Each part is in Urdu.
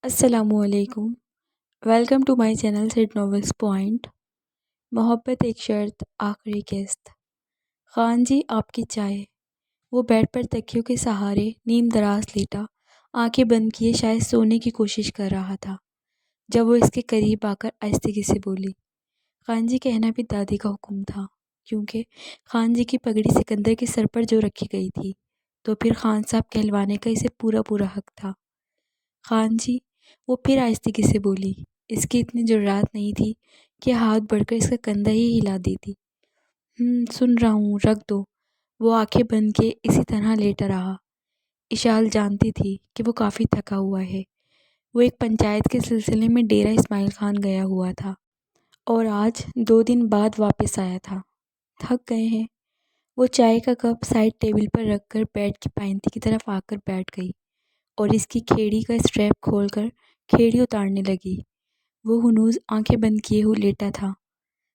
السلام علیکم۔ Welcome to my channel set novels point. محبت ایک شرط آخری قسط۔ خان جی آپ کی چائے۔ وہ بیڈ پر تکیوں کے سہارے نیم دراز لیٹا آنکھیں بند کیے شاید سونے کی کوشش کر رہا تھا جب وہ اس کے قریب آ کر آہستگی سے بولی۔ خان جی کہنا بھی دادی کا حکم تھا کیونکہ خان جی کی پگڑی سکندر کے سر پر جو رکھی گئی تھی تو پھر خان صاحب کہلوانے کا اسے پورا حق تھا۔ خان جی، وہ پھر آہستگی سے بولی۔ اس کی اتنی جرات نہیں تھی کہ ہاتھ بڑھ کر اس کا کندھا ہی ہلا دیتی۔ سن رہا ہوں، رکھ دو۔ وہ آنکھیں بند کیے اسی طرح لیٹا رہا۔ اشال جانتی تھی کہ وہ کافی تھکا ہوا ہے۔ وہ ایک پنچایت کے سلسلے میں ڈیرہ اسماعیل خان گیا ہوا تھا اور آج 2 دن بعد واپس آیا تھا۔ تھک گئے ہیں؟ وہ چائے کا کپ سائڈ ٹیبل پر رکھ کر بیڈ کی پائنتی کی طرف آ کر بیٹھ گئی اور اس کی کھیڑی کا اسٹریپ کھول کر کھیڑی اتارنے لگی۔ وہ ہنوز آنکھیں بند کیے ہوئے لیٹا تھا۔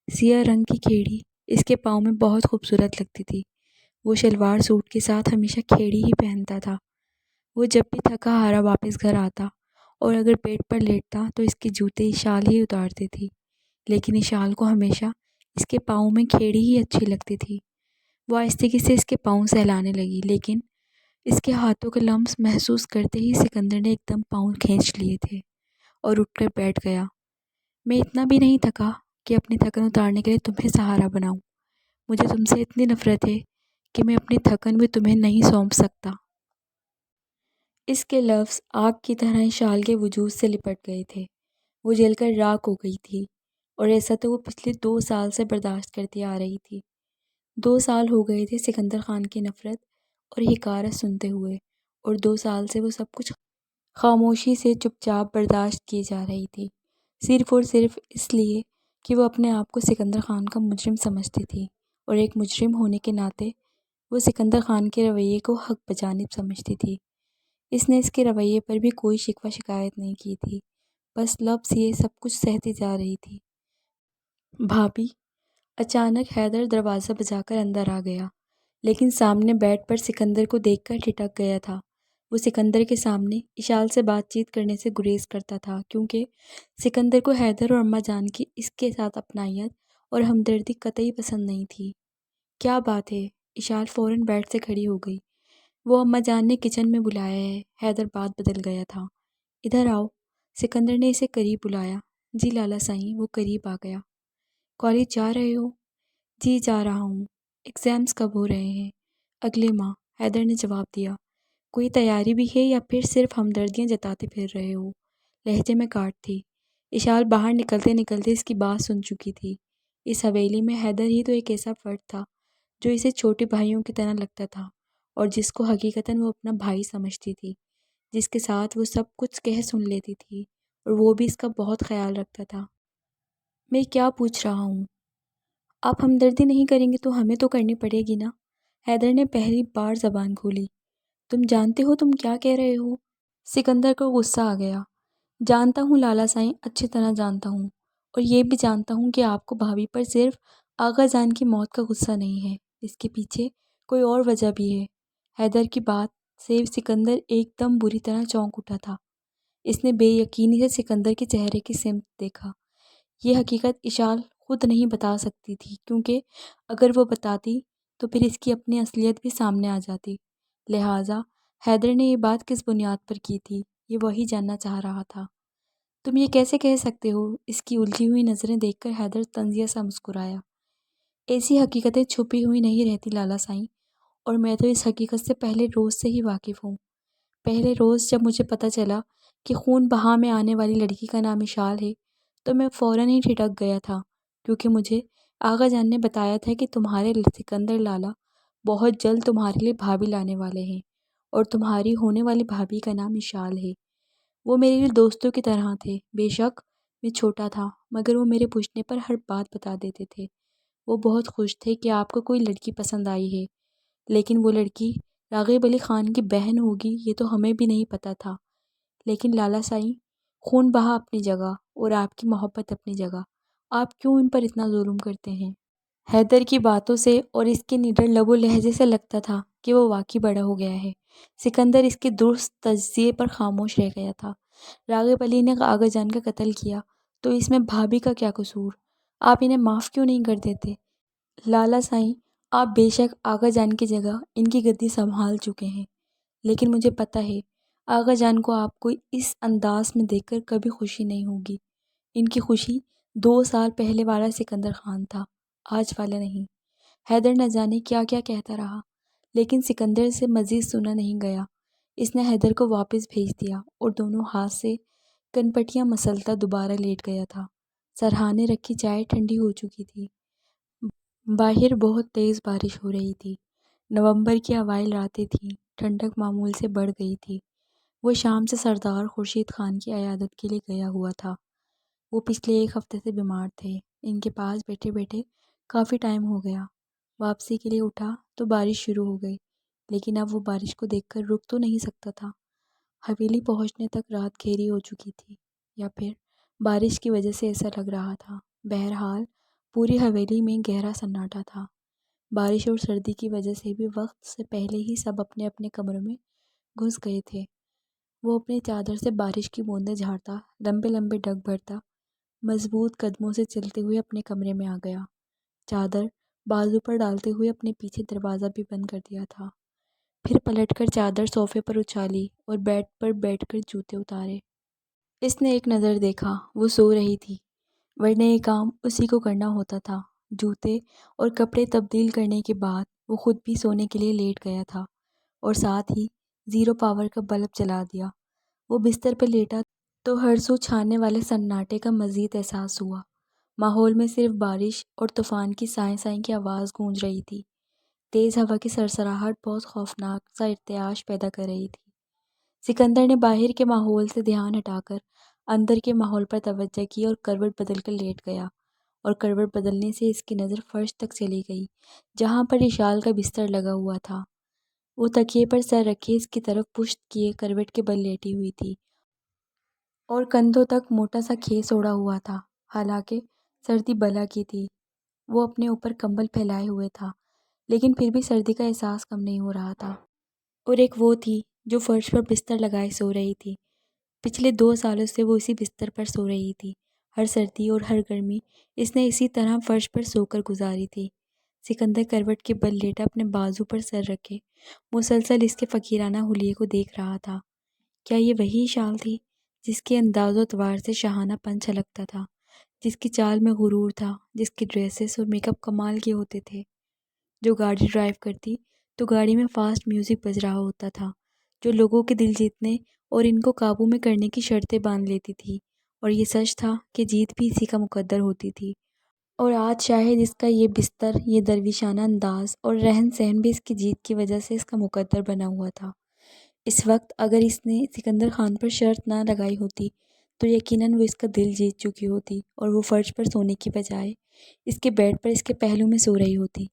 سیاہ رنگ کی کھیڑی اس کے پاؤں میں بہت خوبصورت لگتی تھی۔ وہ شلوار سوٹ کے ساتھ ہمیشہ کھیڑی ہی پہنتا تھا۔ وہ جب بھی تھکا ہارا واپس گھر آتا اور اگر بیڈ پر لیٹتا تو اس کے جوتے اشال ہی اتارتی تھی، لیکن اشال کو ہمیشہ اس کے پاؤں میں کھیڑی ہی اچھی لگتی تھی۔ وہ آہستگی سے اس کے پاؤں سہلانے لگی، لیکن اس کے ہاتھوں کے لمس محسوس کرتے ہی سکندر نے ایک دم پاؤں کھینچ لیے تھے اور اٹھ کر بیٹھ گیا۔ میں اتنا بھی نہیں تھکا کہ اپنی تھکن اتارنے کے لیے تمہیں سہارا بناؤں۔ مجھے تم سے اتنی نفرت ہے کہ میں اپنی تھکن بھی تمہیں نہیں سونپ سکتا۔ اس کے لفظ آگ کی طرح اشال کے وجود سے لپٹ گئے تھے۔ وہ جل کر راکھ ہو گئی تھی اور ایسا تو وہ پچھلے 2 سال سے برداشت کرتی آ رہی تھی۔ 2 سال ہو گئے تھے سکندر خان کی نفرت اور حقارت سنتے ہوئے، اور 2 سال سے وہ سب کچھ خاموشی سے چپ چاپ برداشت کی جا رہی تھی، صرف اور صرف اس لیے کہ وہ اپنے آپ کو سکندر خان کا مجرم سمجھتی تھی اور ایک مجرم ہونے کے ناطے وہ سکندر خان کے رویے کو حق بجانب سمجھتی تھی۔ اس نے اس کے رویے پر بھی کوئی شکوہ شکایت نہیں کی تھی، بس لفظ یہ سب کچھ سہتی جا رہی تھی۔ بھابھی! اچانک حیدر دروازہ بجا کر اندر آ گیا، لیکن سامنے بیڈ پر سکندر کو دیکھ کر ٹھٹک گیا تھا۔ وہ سکندر کے سامنے اشال سے بات چیت کرنے سے گریز کرتا تھا کیونکہ سکندر کو حیدر اور اماں جان کی اس کے ساتھ اپنائیت اور ہمدردی قطعی پسند نہیں تھی۔ کیا بات ہے؟ اشال فوراً بیڈ سے کھڑی ہو گئی۔ وہ اماں جان نے کچن میں بلایا ہے۔ حیدر بات بدل گیا تھا۔ ادھر آؤ۔ سکندر نے اسے قریب بلایا۔ جی لالا سائیں۔ وہ قریب آ گیا۔ کالج جا رہے ہو؟ جی جا رہا ہوں۔ ایگزامز کب ہو رہے ہیں؟ اگلے ماہ، حیدر نے جواب دیا۔ کوئی تیاری بھی ہے یا پھر صرف ہمدردیاں جتاتے پھر رہے ہو؟ لہجے میں کاٹ تھی۔ اشال باہر نکلتے نکلتے اس کی بات سن چکی تھی۔ اس حویلی میں حیدر ہی تو ایک ایسا فرد تھا جو اسے چھوٹے بھائیوں کی طرح لگتا تھا اور جس کو حقیقتاً وہ اپنا بھائی سمجھتی تھی، جس کے ساتھ وہ سب کچھ کہہ سن لیتی تھی اور وہ بھی اس کا بہت خیال رکھتا تھا۔ میں کیا پوچھ رہا ہوں؟ آپ ہمدردی نہیں کریں گے تو ہمیں تو کرنی پڑے گی نا۔ حیدر نے پہلی بار زبان کھولی۔ تم جانتے ہو تم کیا کہہ رہے ہو؟ سکندر کو غصہ آ گیا۔ جانتا ہوں لالا سائیں، اچھی طرح جانتا ہوں، اور یہ بھی جانتا ہوں کہ آپ کو بھابھی پر صرف آغا جان کی موت کا غصہ نہیں ہے، اس کے پیچھے کوئی اور وجہ بھی ہے۔ حیدر کی بات سے سکندر ایک دم بری طرح چونک اٹھا تھا۔ اس نے بے یقینی سے سکندر کے چہرے کی سمت دیکھا۔ یہ حقیقت اشال خود نہیں بتا سکتی تھی کیونکہ اگر وہ بتاتی تو پھر اس کی اپنی اصلیت بھی سامنے آ جاتی۔ لہٰذا حیدر نے یہ بات کس بنیاد پر کی تھی، یہ وہی جاننا چاہ رہا تھا۔ تم یہ کیسے کہہ سکتے ہو؟ اس کی الجھی ہوئی نظریں دیکھ کر حیدر طنزیہ سا مسکرایا۔ ایسی حقیقتیں چھپی ہوئی نہیں رہتی لالا سائیں، اور میں تو اس حقیقت سے پہلے روز سے ہی واقف ہوں۔ پہلے روز جب مجھے پتہ چلا کہ خون بہا میں آنے والی لڑکی کا نام اشال ہے تو میں فوراً ہی ٹھٹک گیا تھا کیونکہ مجھے آغا جان نے بتایا تھا کہ تمہارے سکندر لالا بہت جلد تمہارے لیے بھابھی لانے والے ہیں اور تمہاری ہونے والی بھابھی کا نام اشال ہے۔ وہ میرے لیے دوستوں کی طرح تھے۔ بے شک میں چھوٹا تھا مگر وہ میرے پوچھنے پر ہر بات بتا دیتے تھے۔ وہ بہت خوش تھے کہ آپ کو کوئی لڑکی پسند آئی ہے، لیکن وہ لڑکی راغب علی خان کی بہن ہوگی یہ تو ہمیں بھی نہیں پتہ تھا۔ لیکن لالا سائیں، خون بہا اپنی جگہ اور آپ کی محبت اپنی جگہ، آپ کیوں ان پر اتنا ظلم کرتے ہیں؟ حیدر کی باتوں سے اور اس کے نڈر لب و لہجے سے لگتا تھا کہ وہ واقعی بڑا ہو گیا ہے۔ سکندر اس کے درست تجزیے پر خاموش رہ گیا تھا۔ راغب علی نے آغا جان کا قتل کیا تو اس میں بھابھی کا کیا قصور؟ آپ انہیں معاف کیوں نہیں کر دیتے؟ لالا سائیں، آپ بے شک آغا جان کی جگہ ان کی گدی سنبھال چکے ہیں، لیکن مجھے پتہ ہے آغا جان کو آپ کو اس انداز میں دیکھ کر کبھی خوشی نہیں ہوگی۔ ان کی خوشی 2 سال پہلے والا سکندر خان تھا، آج والا نہیں۔ حیدر نہ جانے کیا کیا کہتا رہا، لیکن سکندر سے مزید سنا نہیں گیا۔ اس نے حیدر کو واپس بھیج دیا اور دونوں ہاتھ سے کنپٹیاں مسلتا دوبارہ لیٹ گیا تھا۔ سرہانے رکھی چائے ٹھنڈی ہو چکی تھی۔ باہر بہت تیز بارش ہو رہی تھی۔ نومبر کی اوائل راتیں تھیں، ٹھنڈک معمول سے بڑھ گئی تھی۔ وہ شام سے سردار خورشید خان کی عیادت کے لیے گیا ہوا تھا۔ وہ پچھلے 1 ہفتے سے بیمار تھے۔ ان کے پاس بیٹھے بیٹھے کافی ٹائم ہو گیا۔ واپسی کے لیے اٹھا تو بارش شروع ہو گئی، لیکن اب وہ بارش کو دیکھ کر رک تو نہیں سکتا تھا۔ حویلی پہنچنے تک رات گہری ہو چکی تھی، یا پھر بارش کی وجہ سے ایسا لگ رہا تھا۔ بہرحال پوری حویلی میں گہرا سناٹا تھا۔ بارش اور سردی کی وجہ سے بھی وقت سے پہلے ہی سب اپنے اپنے کمروں میں گھس گئے تھے۔ وہ اپنی چادر سے بارش کی بوندیں جھاڑتا، لمبے لمبے ڈگ بھرتا، مضبوط قدموں سے چلتے ہوئے اپنے کمرے میں آ گیا۔ چادر بازو پر ڈالتے ہوئے اپنے پیچھے دروازہ بھی بند کر دیا تھا۔ پھر پلٹ کر چادر صوفے پر اچھالی اور بیڈ پر بیٹھ کر جوتے اتارے۔ اس نے ایک نظر دیکھا، وہ سو رہی تھی، ورنہ یہ کام اسی کو کرنا ہوتا تھا۔ جوتے اور کپڑے تبدیل کرنے کے بعد وہ خود بھی سونے کے لیے لیٹ گیا تھا اور ساتھ ہی 0 پاور کا بلب جلا دیا۔ وہ بستر پر لیٹا تو ہر سو چھانے والے سناٹے کا مزید احساس ہوا۔ ماحول میں صرف بارش اور طوفان کی سائیں سائیں کی آواز گونج رہی تھی۔ تیز ہوا کی سرسراہٹ بہت خوفناک سا ارتعاش پیدا کر رہی تھی۔ سکندر نے باہر کے ماحول سے دھیان ہٹا کر اندر کے ماحول پر توجہ کی اور کروٹ بدل کر لیٹ گیا، اور کروٹ بدلنے سے اس کی نظر فرش تک چلی گئی جہاں پر اشال کا بستر لگا ہوا تھا۔ وہ تکیے پر سر رکھے اس کی طرف پشت کیے کروٹ کے بل لیٹی ہوئی تھی اور کندھوں تک موٹا سا کھیس اوڑھا ہوا تھا۔ حالانکہ سردی بلا کی تھی، وہ اپنے اوپر کمبل پھیلائے ہوئے تھا، لیکن پھر بھی سردی کا احساس کم نہیں ہو رہا تھا۔ اور ایک وہ تھی جو فرش پر بستر لگائے سو رہی تھی۔ پچھلے 2 سالوں سے وہ اسی بستر پر سو رہی تھی۔ ہر سردی اور ہر گرمی اس نے اسی طرح فرش پر سو کر گزاری تھی۔ سکندر کروٹ کے بل لیٹا اپنے بازو پر سر رکھے مسلسل اس کے فقیرانہ حلیے کو دیکھ رہا تھا۔ کیا یہ وہی اشال تھی جس کے انداز و اطوار سے شاہانہ پن چھلکتا تھا، جس کی چال میں غرور تھا، جس کے ڈریسز اور میک اپ کمال کے ہوتے تھے، جو گاڑی ڈرائیو کرتی تو گاڑی میں فاسٹ میوزک بج رہا ہوتا تھا، جو لوگوں کے دل جیتنے اور ان کو قابو میں کرنے کی شرطیں باندھ لیتی تھی، اور یہ سچ تھا کہ جیت بھی اسی کا مقدر ہوتی تھی۔ اور آج شاید اس کا یہ بستر، یہ درویشانہ انداز اور رہن سہن بھی اس کی جیت کی وجہ سے اس کا مقدر بنا ہوا تھا۔ اس وقت اگر اس نے سکندر خان پر شرط نہ لگائی ہوتی تو یقیناً وہ اس کا دل جیت چکی ہوتی اور وہ فرش پر سونے کی بجائے اس کے بیڈ پر اس کے پہلو میں سو رہی ہوتی۔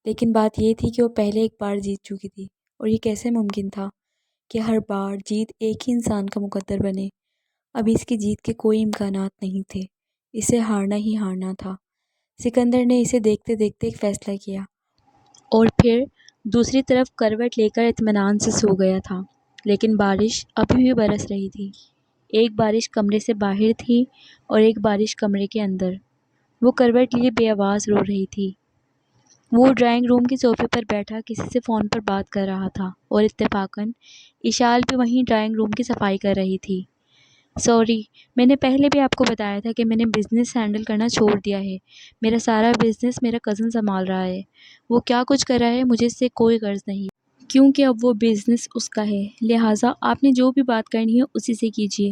لیکن بات یہ تھی کہ وہ پہلے ایک بار جیت چکی تھی، اور یہ کیسے ممکن تھا کہ ہر بار جیت ایک ہی انسان کا مقدر بنے؟ اب اس کی جیت کے کوئی امکانات نہیں تھے، اسے ہارنا ہی ہارنا تھا۔ سکندر نے اسے دیکھتے دیکھتے ایک فیصلہ کیا اور پھر دوسری طرف کروٹ لے کر اطمینان سے سو گیا تھا۔ لیکن بارش ابھی بھی برس رہی تھی۔ ایک بارش کمرے سے باہر تھی اور ایک بارش کمرے کے اندر۔ وہ کروٹ لیے بے آواز رو رہی تھی۔ وہ ڈرائنگ روم کے صوفے پر بیٹھا کسی سے فون پر بات کر رہا تھا، اور اتفاقاً اشال بھی وہیں ڈرائنگ روم کی صفائی کر رہی تھی۔ سوری، میں نے پہلے بھی آپ کو بتایا تھا کہ میں نے بزنس ہینڈل کرنا چھوڑ دیا ہے۔ میرا سارا بزنس میرا کزن سنبھال رہا ہے۔ وہ کیا کچھ کر رہا ہے، مجھے اس سے کوئی غرض نہیں، کیونکہ اب وہ بزنس اس کا ہے۔ لہٰذا آپ نے جو بھی بات کرنی ہے اسی سے کیجیے۔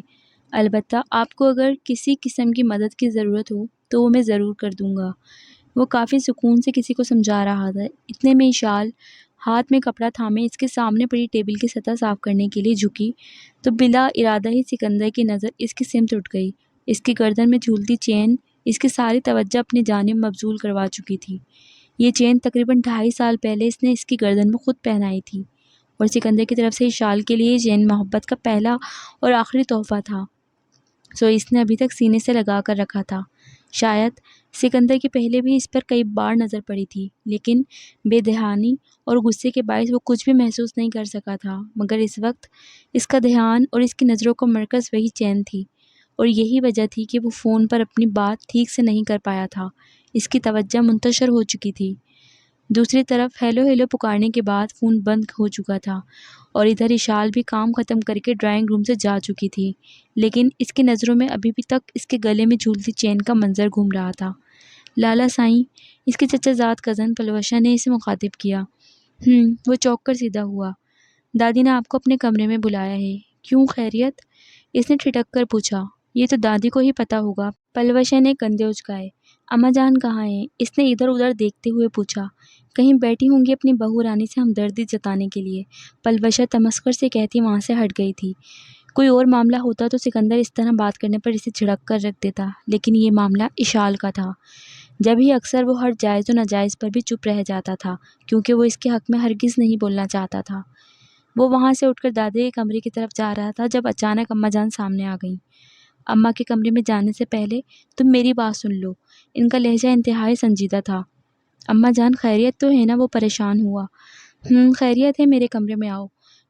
البتہ آپ کو اگر کسی قسم کی مدد کی ضرورت ہو تو وہ میں ضرور کر دوں گا۔ وہ کافی سکون سے کسی کو سمجھا رہا تھا۔ اتنے میں اشال ہاتھ میں کپڑا تھامے اس کے سامنے پڑی ٹیبل کی سطح صاف کرنے کے لیے جھکی تو بلا ارادہ ہی سکندر کی نظر اس کی سمت اٹھ گئی۔ اس کی گردن میں جھولتی چین اس کی ساری توجہ اپنی جانب مبذول کروا چکی تھی۔ یہ چین تقریباً 2.5 سال پہلے اس نے اس کی گردن میں خود پہنائی تھی، اور سکندر کی طرف سے اشال کے لیے یہ چین محبت کا پہلا اور آخری تحفہ تھا۔ اس نے ابھی تک سینے سے لگا کر رکھا تھا۔ شاید سکندر کی پہلے بھی اس پر کئی بار نظر پڑی تھی، لیکن بے دہانی اور غصے کے باعث وہ کچھ بھی محسوس نہیں کر سکا تھا۔ مگر اس وقت اس کا دھیان اور اس کی نظروں کا مرکز وہی چین تھی، اور یہی وجہ تھی کہ وہ فون پر اپنی بات ٹھیک سے نہیں کر پایا تھا۔ اس کی توجہ منتشر ہو چکی تھی۔ دوسری طرف ہیلو ہیلو پکارنے کے بعد فون بند ہو چکا تھا، اور ادھر اشال بھی کام ختم کر کے ڈرائنگ روم سے جا چکی تھی، لیکن اس کی نظروں میں ابھی بھی تک اس کے گلے میں جھولتی چین کا منظر گھوم رہا تھا۔ لالا سائیں، اس کے چچا زاد کزن پلوشا نے اسے مخاطب کیا۔ وہ چونک کر سیدھا ہوا۔ دادی نے آپ کو اپنے کمرے میں بلایا ہے۔ کیوں، خیریت؟ اس نے ٹھٹک کر پوچھا۔ یہ تو دادی کو ہی پتا ہوگا، پلوشا نے کندھے اچکائے۔ اماں جان کہاں ہیں؟ اس نے ادھر ادھر دیکھتے ہوئے پوچھا۔ کہیں بیٹھی ہوں گی اپنی بہو رانی سے ہمدردی جتانے کے لیے، پلوشا تمسخر سے کہتی وہاں سے ہٹ گئی تھی۔ کوئی اور معاملہ ہوتا تو سکندر اس طرح بات کرنے پر اسے جھڑک کر رکھ دیتا، لیکن یہ معاملہ اشال کا تھا۔ جب ہی اکثر وہ ہر جائز و ناجائز پر بھی چپ رہ جاتا تھا، کیونکہ وہ اس کے حق میں ہرگز نہیں بولنا چاہتا تھا۔ وہ وہاں سے اٹھ کر دادی کے کمرے کی طرف جا رہا تھا جب اچانک اماں جان سامنے آ گئیں۔ اماں کے کمرے میں جانے سے پہلے تم میری بات سن لو۔ ان کا لہجہ انتہائی سنجیدہ تھا۔ اماں جان خیریت تو ہے نا؟ وہ پریشان ہوا۔ خیریت ہے، میرے کمرے میں آؤ۔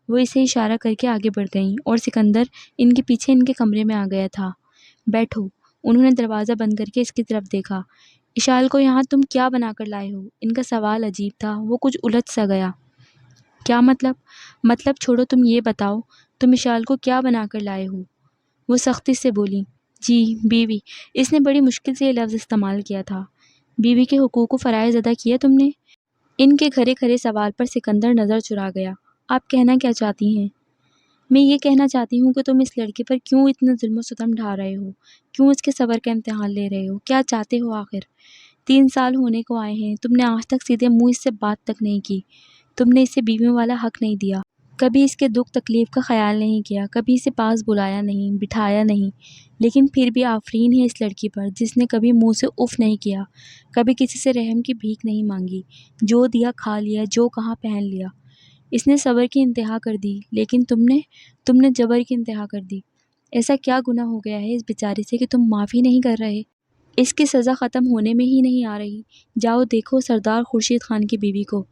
وہ اسے اشارہ کر کے آگے بڑھ گئیں، اور سکندر ان کے پیچھے ان کے کمرے میں آ گیا تھا۔ بیٹھو۔ انہوں نے دروازہ بند کر کے اس کی طرف دیکھا۔ اشال کو یہاں تم کیا بنا کر لائے ہو؟ ان کا سوال عجیب تھا، وہ کچھ الجھ سا گیا۔ کیا مطلب؟ مطلب چھوڑو، تم یہ بتاؤ تم اشال کو کیا بنا کر لائے ہو؟ وہ سختی سے بولی۔ جی، بیوی۔ اس نے بڑی مشکل سے یہ لفظ استعمال کیا تھا۔ بیوی کے حقوق و فرائض ادا کیے تم نے؟ ان کے کھرے کھرے سوال پر سکندر نظر چرا گیا۔ آپ کہنا کیا چاہتی ہیں؟ میں یہ کہنا چاہتی ہوں کہ تم اس لڑکی پر کیوں اتنا ظلم و ستم ڈھا رہے ہو؟ کیوں اس کے صبر کا امتحان لے رہے ہو؟ کیا چاہتے ہو آخر؟ 3 سال ہونے کو آئے ہیں، تم نے آج تک سیدھے منہ اس سے بات تک نہیں کی۔ تم نے اسے بیویوں والا حق نہیں دیا، کبھی اس کے دکھ تکلیف کا خیال نہیں کیا، کبھی اسے پاس بلایا نہیں، بٹھایا نہیں۔ لیکن پھر بھی آفرین ہے اس لڑکی پر جس نے کبھی منہ سے اف نہیں کیا، کبھی کسی سے رحم کی بھیک نہیں مانگی، جو دیا کھا لیا، جو کہا پہن لیا۔ اس نے صبر کی انتہا کر دی، لیکن تم نے جبر کی انتہا کر دی۔ ایسا کیا گناہ ہو گیا ہے اس بیچاری سے کہ تم معافی نہیں کر رہے؟ اس کی سزا ختم ہونے میں ہی نہیں آ رہی۔ جاؤ دیکھو سردار خورشید خان کی بیوی کو،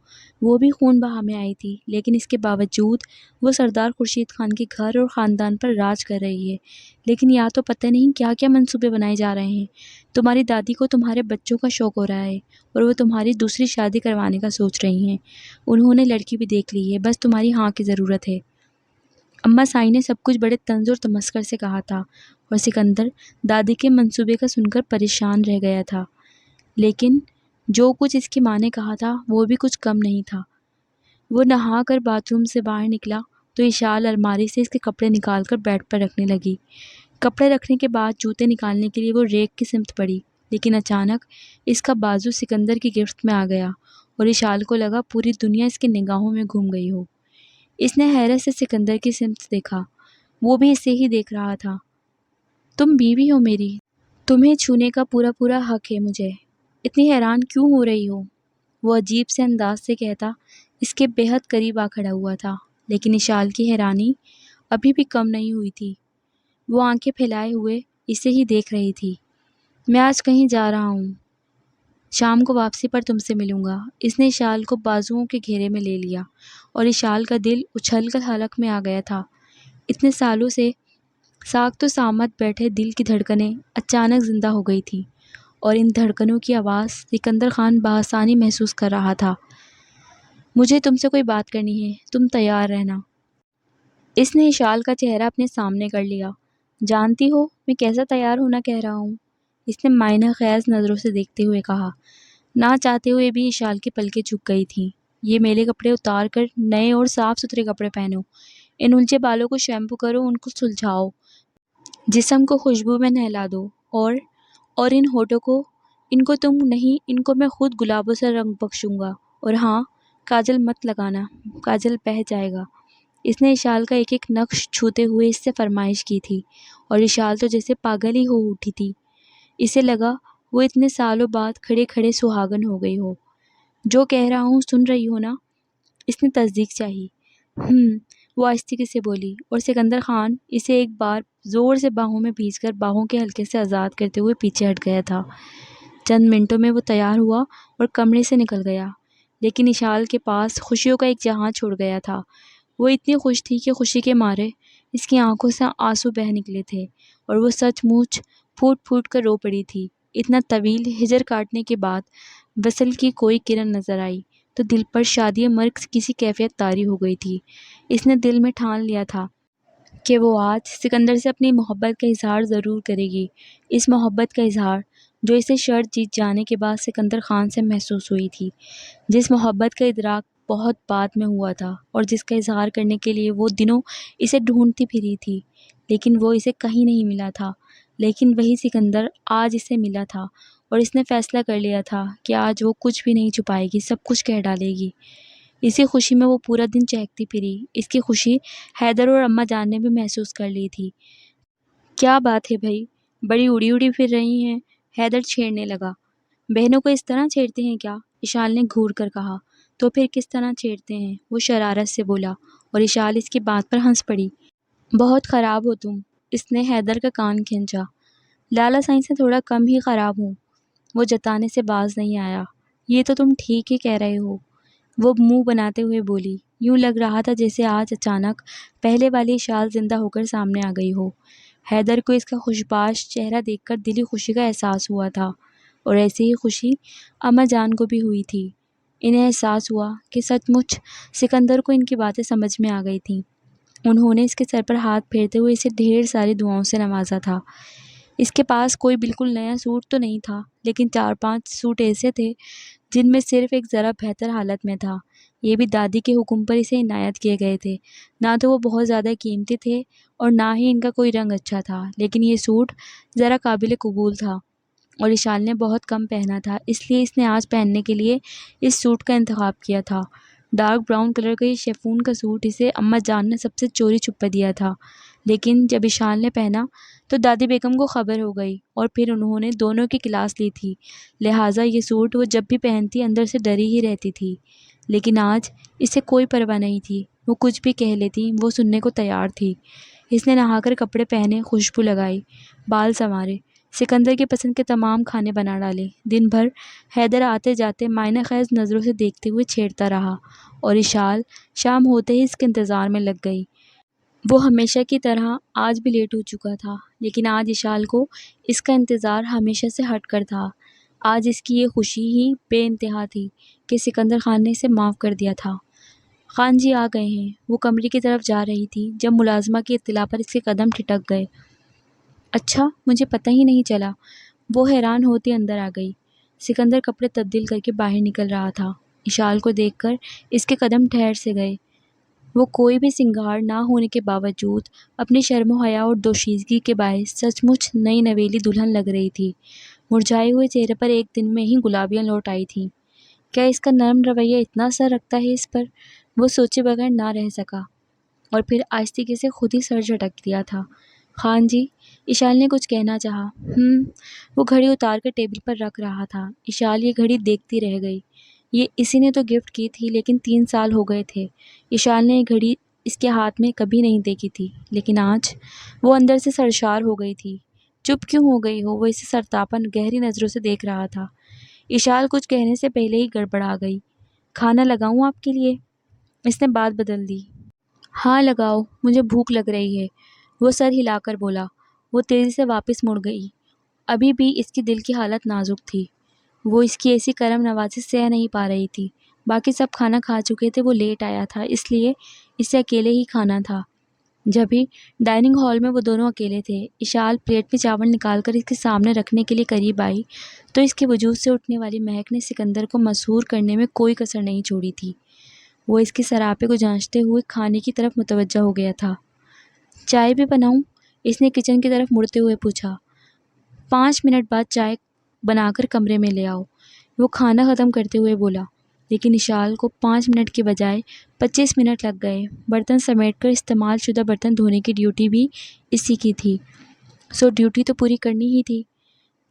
وہ بھی خون بہا میں آئی تھی، لیکن اس کے باوجود وہ سردار خورشید خان کے گھر اور خاندان پر راج کر رہی ہے۔ لیکن یا تو پتہ نہیں کیا کیا منصوبے بنائے جا رہے ہیں۔ تمہاری دادی کو تمہارے بچوں کا شوق ہو رہا ہے، اور وہ تمہاری دوسری شادی کروانے کا سوچ رہی ہیں۔ انہوں نے لڑکی بھی دیکھ لی ہے، بس تمہاری ہاں کی ضرورت ہے۔ اماں سائیں نے سب کچھ بڑے طنز اور تمسخر سے کہا تھا، اور سکندر دادی کے منصوبے کا سن کر پریشان رہ گیا تھا۔ لیکن جو کچھ اس کی ماں نے کہا تھا وہ بھی کچھ کم نہیں تھا۔ وہ نہا کر باتھ روم سے باہر نکلا تو اشال الماری سے اس کے کپڑے نکال کر بیڈ پر رکھنے لگی۔ کپڑے رکھنے کے بعد جوتے نکالنے کے لیے وہ ریک کی سمت بڑھی، لیکن اچانک اس کا بازو سکندر کی گرفت میں آ گیا، اور اشال کو لگا پوری دنیا اس کی نگاہوں میں گھوم گئی ہو۔ اس نے حیرت سے سکندر کی سمت دیکھا، وہ بھی اسے ہی دیکھ رہا تھا۔ تم بیوی ہو میری، تمہیں چھونے کا پورا پورا حق ہے مجھے، اتنی حیران کیوں ہو رہی ہو؟ وہ عجیب سے انداز سے کہتا اس کے بے حد قریب آ کھڑا ہوا تھا، لیکن اشال کی حیرانی ابھی بھی کم نہیں ہوئی تھی۔ وہ آنکھیں پھیلائے ہوئے اسے ہی دیکھ رہی تھی۔ میں آج کہیں جا رہا ہوں، شام کو واپسی پر تم سے ملوں گا۔ اس نے اشال کو بازوؤں کے گھیرے میں لے لیا، اور اشال کا دل اچھل کر حلق میں آ گیا تھا۔ اتنے سالوں سے ساکت و سامت بیٹھے دل کی دھڑکنیں اچانک زندہ ہو گئی تھیں، اور ان دھڑکنوں کی آواز سکندر خان بآسانی محسوس کر رہا تھا۔ مجھے تم سے کوئی بات کرنی ہے، تم تیار رہنا۔ اس نے اشال کا چہرہ اپنے سامنے کر لیا۔ جانتی ہو میں کیسا تیار ہونا کہہ رہا ہوں؟ اس نے مائنہ خیز نظروں سے دیکھتے ہوئے کہا۔ نہ چاہتے ہوئے بھی اشال کی پلکیں جھک گئی تھیں۔ یہ میلے کپڑے اتار کر نئے اور صاف ستھرے کپڑے پہنو، ان الجھے بالوں کو شیمپو کرو، ان کو سلجھاؤ، جسم کو خوشبو میں نہلا دو، اور ان ہونٹوں کو، ان کو تم نہیں، ان کو میں خود گلابوں سے رنگ بخشوں گا، اور ہاں کاجل مت لگانا، کاجل بہہ جائے گا۔ اس نے اشال کا ایک ایک نقش چھوتے ہوئے اس سے فرمائش کی تھی، اور اشال تو جیسے پاگل ہی ہو اٹھی تھی۔ اسے لگا وہ اتنے سالوں بعد کھڑے کھڑے سہاگن ہو گئی ہو۔ جو کہہ رہا ہوں سن رہی ہو نا؟ اس نے تصدیق چاہی۔ وہ آہستگی سے بولی، اور سکندر خان اسے ایک بار زور سے باہوں میں بھیج کر باہوں کے حلقے سے آزاد کرتے ہوئے پیچھے ہٹ گیا تھا۔ چند منٹوں میں وہ تیار ہوا اور کمرے سے نکل گیا، لیکن اشال کے پاس خوشیوں کا ایک جہاں چھوڑ گیا تھا۔ وہ اتنی خوش تھی کہ خوشی کے مارے اس کی آنکھوں سے آنسو بہہ نکلے تھے، اور وہ سچ مچ پھوٹ پھوٹ کر رو پڑی تھی۔ اتنا طویل ہجر کاٹنے کے بعد وصل کی کوئی کرن نظر آئی تو دل پر شادی مرگ کسی کیفیت طاری ہو گئی تھی۔ اس نے دل میں ٹھان لیا تھا کہ وہ آج سکندر سے اپنی محبت کا اظہار ضرور کرے گی۔ اس محبت کا اظہار جو اسے شرط جیت جانے کے بعد سکندر خان سے محسوس ہوئی تھی، جس محبت کا ادراک بہت بعد میں ہوا تھا، اور جس کا اظہار کرنے کے لیے وہ دنوں اسے ڈھونڈتی پھری تھی، لیکن وہ اسے کہیں نہیں ملا تھا۔ لیکن وہی سکندر آج اسے ملا تھا، اور اس نے فیصلہ کر لیا تھا کہ آج وہ کچھ بھی نہیں چھپائے گی، سب کچھ کہہ ڈالے گی۔ اسی خوشی میں وہ پورا دن چہکتی پھری۔ اس کی خوشی حیدر اور اماں جان نے بھی محسوس کر لی تھی۔ کیا بات ہے بھائی، بڑی اڑی اڑی پھر رہی ہیں، حیدر چھیڑنے لگا۔ بہنوں کو اس طرح چھیڑتے ہیں کیا؟ اشال نے گھور کر کہا۔ تو پھر کس طرح چھیڑتے ہیں؟ وہ شرارت سے بولا، اور اشال اس کی بات پر ہنس پڑی۔ بہت خراب ہو تم، اس نے حیدر کا کان کھینچا۔ لالا سائیں سے تھوڑا کم ہی خراب ہوں، وہ جتانے سے باز نہیں آیا۔ یہ تو تم ٹھیک ہی کہہ رہے ہو، وہ منہ بناتے ہوئے بولی۔ یوں لگ رہا تھا جیسے آج اچانک پہلے والی اشال زندہ ہو کر سامنے آ گئی ہو۔ حیدر کو اس کا خوشباش چہرہ دیکھ کر دلی خوشی کا احساس ہوا تھا، اور ایسی ہی خوشی اماں جان کو بھی ہوئی تھی۔ انہیں احساس ہوا کہ سچ مچ سکندر کو ان کی باتیں سمجھ میں آ گئی تھیں۔ انہوں نے اس کے سر پر ہاتھ پھیرتے ہوئے اسے ڈھیر ساری دعاؤں سے نوازا تھا۔ اس کے پاس کوئی بالکل نیا سوٹ تو نہیں تھا، لیکن 4-5 سوٹ ایسے تھے جن میں صرف ایک ذرا بہتر حالت میں تھا۔ یہ بھی دادی کے حکم پر اسے عنایت کیے گئے تھے۔ نہ تو وہ بہت زیادہ قیمتی تھے اور نہ ہی ان کا کوئی رنگ اچھا تھا، لیکن یہ سوٹ ذرا قابل قبول تھا، اور اشال نے بہت کم پہنا تھا، اس لیے اس نے آج پہننے کے لیے اس سوٹ کا انتخاب کیا تھا۔ ڈارک براؤن کلر کا یہ شیفون کا سوٹ اسے اماں جان نے سب سے چوری چھپے دیا تھا، لیکن جب اشال نے پہنا تو دادی بیگم کو خبر ہو گئی، اور پھر انہوں نے دونوں کی کلاس لی تھی، لہٰذا یہ سوٹ وہ جب بھی پہنتی اندر سے ڈری ہی رہتی تھی۔ لیکن آج اسے کوئی پرواہ نہیں تھی، وہ کچھ بھی کہہ لیتی وہ سننے کو تیار تھی۔ اس نے نہا کر کپڑے پہنے، خوشبو لگائی، بال سنوارے، سکندر کی پسند کے تمام کھانے بنا ڈالے۔ دن بھر حیدر آتے جاتے معنی خیز نظروں سے دیکھتے ہوئے چھیڑتا رہا، اور اشال شام ہوتے ہی اس کے انتظار میں لگ گئی۔ وہ ہمیشہ کی طرح آج بھی لیٹ ہو چکا تھا، لیکن آج اشال کو اس کا انتظار ہمیشہ سے ہٹ کر تھا۔ آج اس کی یہ خوشی ہی بے انتہا تھی کہ سکندر خان نے اسے معاف کر دیا تھا۔ خان جی آ گئے ہیں، وہ کمرے کی طرف جا رہی تھی جب ملازمہ کی اطلاع پر اس کے قدم ٹھٹک گئے۔ اچھا، مجھے پتہ ہی نہیں چلا، وہ حیران ہوتی اندر آ گئی۔ سکندر کپڑے تبدیل کر کے باہر نکل رہا تھا۔ اشال کو دیکھ کر اس کے قدم ٹھہر سے گئے۔ وہ کوئی بھی سنگار نہ ہونے کے باوجود اپنی شرم و حیا اور دوشیزگی کے باعث سچ مچ نئی نویلی دلہن لگ رہی تھی۔ مرجھائے ہوئے چہرے پر ایک دن میں ہی گلابیاں لوٹ آئی تھیں۔ کیا اس کا نرم رویہ اتنا اثر رکھتا ہے اس پر؟ وہ سوچے بغیر نہ رہ سکا، اور پھر آہستگی سے خود ہی سر جھٹک دیا تھا۔ خان جی، اشال نے کچھ کہنا چاہا۔ وہ گھڑی اتار کر ٹیبل پر رکھ رہا تھا۔ اشال یہ گھڑی دیکھتی رہ گئی۔ یہ اسی نے تو گفٹ کی تھی، لیکن 3 سال ہو گئے تھے اشال نے یہ گھڑی اس کے ہاتھ میں کبھی نہیں دیکھی تھی، لیکن آج وہ اندر سے سرشار ہو گئی تھی۔ چپ کیوں ہو گئی ہو؟ وہ اسے سرتاپن گہری نظروں سے دیکھ رہا تھا۔ اشال کچھ کہنے سے پہلے ہی گڑبڑا گئی۔ کھانا لگاؤں آپ کے لیے؟ اس نے بات بدل دی۔ ہاں لگاؤ، مجھے بھوک لگ رہی ہے، وہ سر ہلا کر بولا۔ وہ تیزی سے واپس مڑ گئی۔ ابھی بھی اس کی دل کی حالت نازک تھی۔ وہ اس کی ایسی کرم نوازی سہ نہیں پا رہی تھی۔ باقی سب کھانا کھا چکے تھے، وہ لیٹ آیا تھا، اس لیے اسے اکیلے ہی کھانا تھا۔ جبھی ڈائننگ ہال میں وہ دونوں اکیلے تھے، اشال پلیٹ میں چاول نکال کر اس کے سامنے رکھنے کے لیے قریب آئی تو اس کے وجود سے اٹھنے والی مہک نے سکندر کو مسحور کرنے میں کوئی کسر نہیں چھوڑی تھی۔ وہ اس کے سراپے کو جانچتے ہوئے کھانے کی طرف متوجہ ہو گیا تھا۔ چائے بھی بناؤں؟ اس نے کچن کی طرف مڑتے ہوئے پوچھا۔ 5 منٹ بعد چائے بنا کر کمرے میں لے آؤ، وہ کھانا ختم کرتے ہوئے بولا۔ لیکن اشال کو 5 منٹ کے بجائے 25 منٹ لگ گئے۔ برتن سمیٹ کر استعمال شدہ برتن دھونے کی ڈیوٹی بھی اسی کی تھی، سو ڈیوٹی تو پوری کرنی ہی تھی۔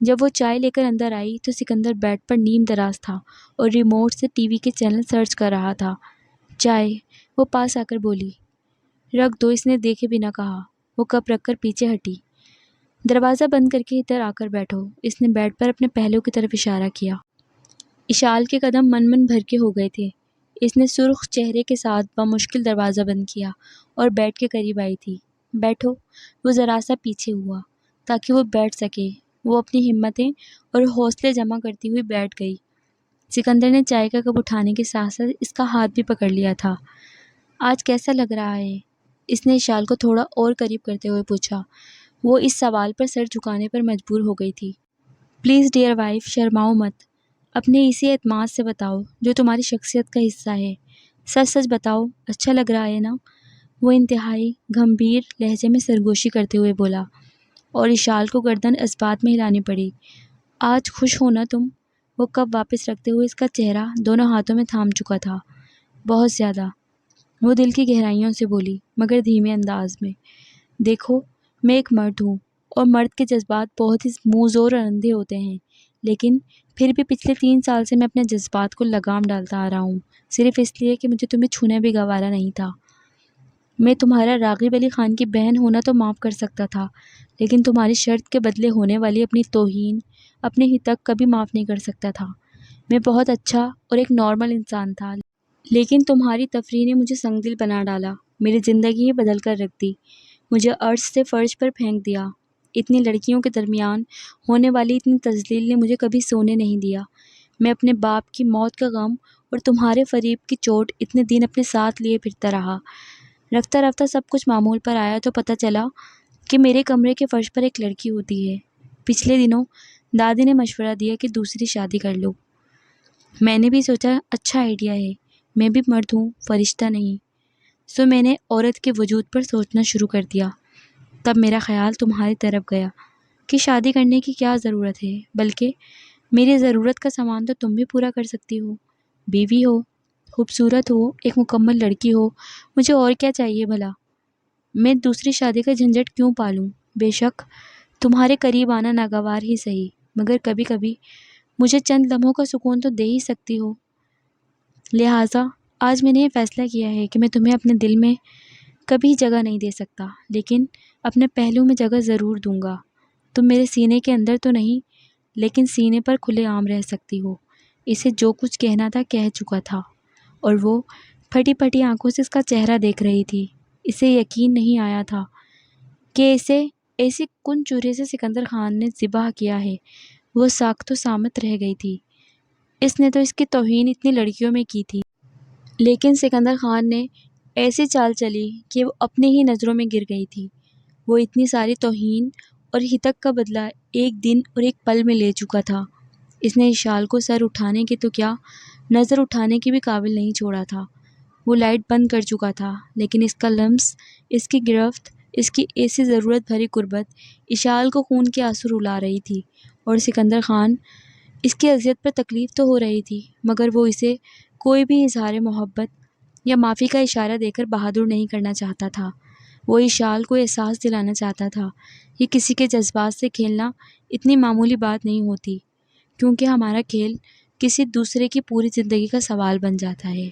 جب وہ چائے لے کر اندر آئی تو سکندر بیڈ پر نیم دراز تھا اور ریموٹ سے ٹی وی کے چینل سرچ کر رہا تھا۔ چائے، وہ پاس آ کر بولی۔ رکھ دو، اس نے دیکھے بھی نہ کہا۔ وہ کپ رکھ کر پیچھے ہٹی۔ دروازہ بند کر کے ادھر آ کر بیٹھو، اس نے بیڈ پر اپنے پہلو کی طرف اشارہ کیا۔ اشال کے قدم من بھر کے ہو گئے تھے۔ اس نے سرخ چہرے کے ساتھ بمشکل دروازہ بند کیا اور بیڈ کے قریب آئی تھی۔ بیٹھو۔ وہ ذرا سا پیچھے ہوا تاکہ وہ بیٹھ سکے۔ وہ اپنی ہمتیں اور حوصلے جمع کرتی ہوئی بیٹھ گئی۔ سکندر نے چائے کا کپ اٹھانے کے ساتھ ساتھ اس کا ہاتھ بھی پکڑ لیا تھا۔ آج کیسا لگ رہا ہے؟ اس نے اشال کو تھوڑا اور قریب کرتے ہوئے پوچھا۔ وہ اس سوال پر سر جھکانے پر مجبور ہو گئی تھی۔ پلیز ڈیئر وائف، شرماؤ مت۔ اپنے اسی اعتماد سے بتاؤ جو تمہاری شخصیت کا حصہ ہے۔ سچ سچ بتاؤ، اچھا لگ رہا ہے نا؟ وہ انتہائی گمبھیر لہجے میں سرگوشی کرتے ہوئے بولا، اور اشال کو گردن اثبات میں ہلانی پڑی۔ آج خوش ہو نا تم؟ وہ کپ واپس رکھتے ہوئے اس کا چہرہ دونوں ہاتھوں میں تھام چکا تھا۔ بہت زیادہ، وہ دل کی گہرائیوں سے بولی مگر دھیمے انداز میں۔ دیکھو، میں ایک مرد ہوں اور مرد کے جذبات بہت ہی منظور اور اندھے ہوتے ہیں، لیکن پھر بھی پچھلے 3 سال سے میں اپنے جذبات کو لگام ڈالتا آ رہا ہوں، صرف اس لیے کہ مجھے تمہیں چھونا بھی گوارا نہیں تھا۔ میں تمہارا راغب علی خان کی بہن ہونا تو معاف کر سکتا تھا، لیکن تمہاری شرط کے بدلے ہونے والی اپنی توہین، اپنی ہتک کبھی معاف نہیں کر سکتا تھا۔ میں بہت اچھا اور ایک نارمل انسان تھا، لیکن تمہاری تفریح نے مجھے سنگ دل بنا ڈالا، میری زندگی ہی بدل کر رکھ دی، مجھے عرش سے فرش پر پھینک دیا۔ اتنی لڑکیوں کے درمیان ہونے والی اتنی تذلیل نے مجھے کبھی سونے نہیں دیا۔ میں اپنے باپ کی موت کا غم اور تمہارے فریب کی چوٹ اتنے دن اپنے ساتھ لیے پھرتا رہا۔ رفتہ رفتہ سب کچھ معمول پر آیا تو پتہ چلا کہ میرے کمرے کے فرش پر ایک لڑکی ہوتی ہے۔ پچھلے دنوں دادی نے مشورہ دیا کہ دوسری شادی کر لو۔ میں نے بھی سوچا اچھا آئیڈیا ہے، میں بھی مرد ہوں، فرشتہ نہیں، سو میں نے عورت کے وجود پر سوچنا شروع کر دیا۔ تب میرا خیال تمہاری طرف گیا کہ شادی کرنے کی کیا ضرورت ہے، بلکہ میری ضرورت کا سامان تو تم بھی پورا کر سکتی ہو۔ بیوی ہو، خوبصورت ہو، ایک مکمل لڑکی ہو، مجھے اور کیا چاہیے بھلا؟ میں دوسری شادی کا جھنجھٹ کیوں پالوں؟ بے شک تمہارے قریب آنا ناگوار ہی صحیح، مگر کبھی کبھی مجھے چند لمحوں کا سکون تو دے ہی سکتی ہو۔ لہٰذا آج میں نے یہ فیصلہ کیا ہے کہ میں تمہیں اپنے دل میں کبھی جگہ نہیں دے سکتا، لیکن اپنے پہلو میں جگہ ضرور دوں گا۔ تم میرے سینے کے اندر تو نہیں، لیکن سینے پر کھلے عام رہ سکتی ہو۔ اسے جو کچھ کہنا تھا کہہ چکا تھا، اور وہ پھٹی پھٹی آنکھوں سے اس کا چہرہ دیکھ رہی تھی۔ اسے یقین نہیں آیا تھا کہ اسے ایسی کن چورے سے سکندر خان نے ذبح کیا ہے۔ وہ ساکت و سامت رہ گئی تھی۔ اس نے تو اس کی توہین اتنی لڑکیوں میں کی تھی، لیکن سکندر خان نے ایسی چال چلی کہ وہ اپنی ہی نظروں میں گر گئی تھی۔ وہ اتنی ساری توہین اور ہتک کا بدلہ ایک دن اور ایک پل میں لے چکا تھا۔ اس نے اشال کو سر اٹھانے کے تو کیا، نظر اٹھانے کے بھی قابل نہیں چھوڑا تھا۔ وہ لائٹ بند کر چکا تھا، لیکن اس کا لمس، اس کی گرفت، اس کی ایسی ضرورت بھری قربت اشال کو خون کے آنسو رلا رہی تھی، اور سکندر خان اس کی اذیت پر تکلیف تو ہو رہی تھی، مگر وہ اسے کوئی بھی اظہار محبت یا معافی کا اشارہ دے کر بہادر نہیں کرنا چاہتا تھا۔ وہ اشال کو احساس دلانا چاہتا تھا کہ کسی کے جذبات سے کھیلنا اتنی معمولی بات نہیں ہوتی، کیونکہ ہمارا کھیل کسی دوسرے کی پوری زندگی کا سوال بن جاتا ہے۔